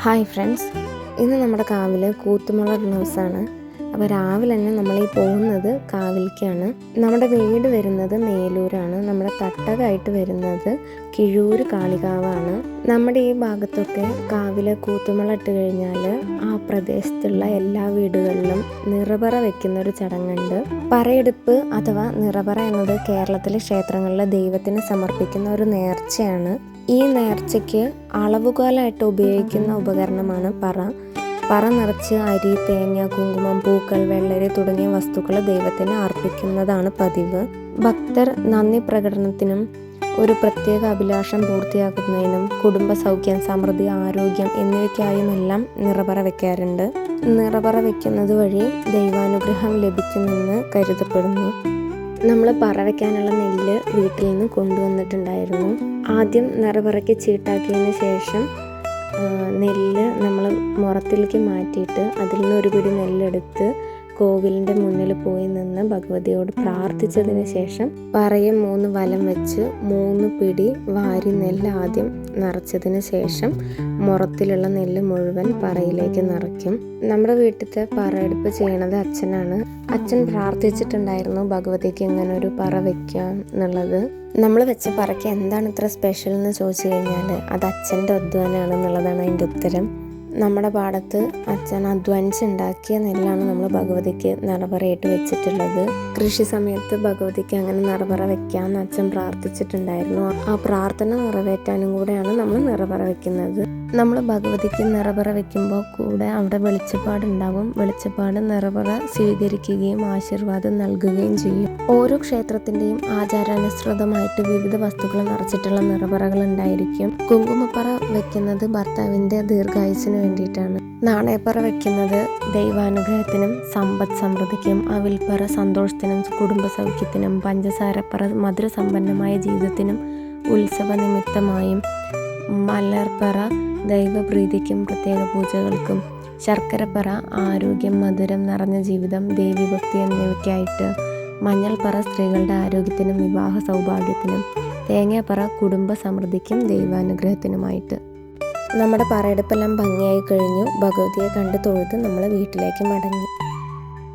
Hi friends, ഇന്ന് നമ്മുടെ കാവിൽ കൂത്തുമുള ദിവസമാണ്. അപ്പോൾ രാവിലെ തന്നെ നമ്മൾ പോകുന്നത് കാവിലേക്കാണ്. നമ്മുടെ വീട് വരുന്നത് മേലൂരാണ്. നമ്മുടെ തട്ടകമായിട്ട് വരുന്നത് കിഴൂർ കാളികാവാണ്. നമ്മുടെ ഈ ഭാഗത്തൊക്കെ കാവിൽ കൂത്തുമുള ഇട്ട് കഴിഞ്ഞാൽ ആ പ്രദേശത്തുള്ള എല്ലാ വീടുകളിലും നിറപറ വെക്കുന്ന ഒരു ചടങ്ങുണ്ട്. പറയെടുപ്പ് അഥവാ നിറപറ എന്നത് കേരളത്തിലെ ക്ഷേത്രങ്ങളിലെ ദൈവത്തിന് സമർപ്പിക്കുന്ന ഒരു നേർച്ചയാണ്. ഈ നേർച്ചയ്ക്ക് അളവുകോലായിട്ട് ഉപയോഗിക്കുന്ന ഉപകരണമാണ് പറ നിറച്ച് അരി, തേങ്ങ, കുങ്കുമം, പൂക്കൾ, വെള്ളരി തുടങ്ങിയ വസ്തുക്കൾ ദൈവത്തിന് അർപ്പിക്കുന്നതാണ് പതിവ്. ഭക്തർ നന്ദി പ്രകടനത്തിനും ഒരു പ്രത്യേക അഭിലാഷം പൂർത്തിയാക്കുന്നതിനും കുടുംബ സൗഖ്യം, സമൃദ്ധി, ആരോഗ്യം എന്നിവയ്ക്കായുമെല്ലാം നിറപറ വയ്ക്കാറുണ്ട്. നിറപറ വയ്ക്കുന്നത് വഴി ദൈവാനുഗ്രഹം ലഭിക്കുമെന്ന് കരുതപ്പെടുന്നു. നമ്മൾ പറ വയ്ക്കാനുള്ള നെല്ല് വീട്ടിൽ നിന്ന് കൊണ്ടുവന്നിട്ടുണ്ടായിരുന്നു. ആദ്യം നിറപറയ്ക്ക് ചീട്ടാക്കിയതിന് ശേഷം നെല്ല് നമ്മൾ മുറത്തിലേക്ക് മാറ്റിയിട്ട് അതിൽ നിന്ന് ഒരു പിടി നെല്ലെടുത്ത് കോവിലിൻ്റെ മുന്നിൽ പോയി നിന്ന് ഭഗവതിയോട് പ്രാർത്ഥിച്ചതിന് ശേഷം പറയെ 3 വലം വെച്ച് 3 പിടി വാരി നെല്ല് ആദ്യം നിറച്ചതിന് ശേഷം മുറത്തിലുള്ള നെല്ല് മുഴുവൻ പറയിലേക്ക് നിറയ്ക്കും. നമ്മുടെ വീട്ടിലത്തെ പറയെടുപ്പ് ചെയ്യണത് അച്ഛനാണ്. അച്ഛൻ പ്രാർത്ഥിച്ചിട്ടുണ്ടായിരുന്നു ഭഗവതിക്ക് ഇങ്ങനെ ഒരു പറ വയ്ക്കാം എന്നുള്ളത്. നമ്മൾ വെച്ച പറയ്ക്ക് എന്താണ് ഇത്ര സ്പെഷ്യൽ എന്ന് ചോദിച്ചു കഴിഞ്ഞാൽ അത് അച്ഛൻ്റെ അധ്വാനമാണ് എന്നുള്ളതാണ് അതിൻ്റെ ഉത്തരം. നമ്മുടെ പാടത്ത് അച്ഛൻ അധ്വാനിച്ചുണ്ടാക്കിയ നെല്ലാണ് നമ്മൾ ഭഗവതിക്ക് നിറപറയിട്ട് വെച്ചിട്ടുള്ളത്. കൃഷി സമയത്ത് ഭഗവതിക്ക് അങ്ങനെ നിറപറ വെക്കാമെന്ന് അച്ഛൻ പ്രാർത്ഥിച്ചിട്ടുണ്ടായിരുന്നു. ആ പ്രാർത്ഥന നിറവേറ്റാനും കൂടെയാണ് നമ്മൾ നിറപറ വെക്കുന്നത്. നമ്മൾ ഭഗവതിക്ക് നിറപറ വെക്കുമ്പോൾ കൂടെ അവിടെ വെളിച്ചപ്പാടുണ്ടാവും. വെളിച്ചപ്പാട് നിറപറ സ്വീകരിക്കുകയും ആശീർവാദം നൽകുകയും ചെയ്യും. ഓരോ ക്ഷേത്രത്തിൻ്റെയും ആചാരാനുസൃതമായിട്ട് വിവിധ വസ്തുക്കൾ നിറച്ചിട്ടുള്ള നിറപറകൾ ഉണ്ടായിരിക്കും. കുങ്കുമപ്പറ വെക്കുന്നത് ഭർത്താവിൻ്റെ ദീർഘായുസിന് വേണ്ടിയിട്ടാണ്. നാണയപ്പറ വെക്കുന്നത് ദൈവാനുഗ്രഹത്തിനും സമ്പദ് സമൃദ്ധിക്കും, അവിൽപ്പറ സന്തോഷത്തിനും കുടുംബ സൗഖ്യത്തിനും, പഞ്ചസാരപ്പറ മധുരസമ്പന്നമായ ജീവിതത്തിനും ഉത്സവ നിമിത്തമായും, മലർപ്പറ ദൈവപ്രീതിക്കും പ്രത്യേക പൂജകൾക്കും, ശർക്കരപ്പറ ആരോഗ്യം, മധുരം നിറഞ്ഞ ജീവിതം, ദേവീഭക്തി എന്നിവയ്ക്കായിട്ട്, മഞ്ഞൾപ്പറ സ്ത്രീകളുടെ ആരോഗ്യത്തിനും വിവാഹ സൗഭാഗ്യത്തിനും, തേങ്ങാപ്പറ കുടുംബ സമൃദ്ധിക്കും ദൈവാനുഗ്രഹത്തിനുമായിട്ട്. നമ്മുടെ പറയെടുപ്പെല്ലാം ഭംഗിയായി കഴിഞ്ഞു. ഭഗവതിയെ കണ്ട് തൊഴുത് നമ്മൾ വീട്ടിലേക്ക് മടങ്ങി.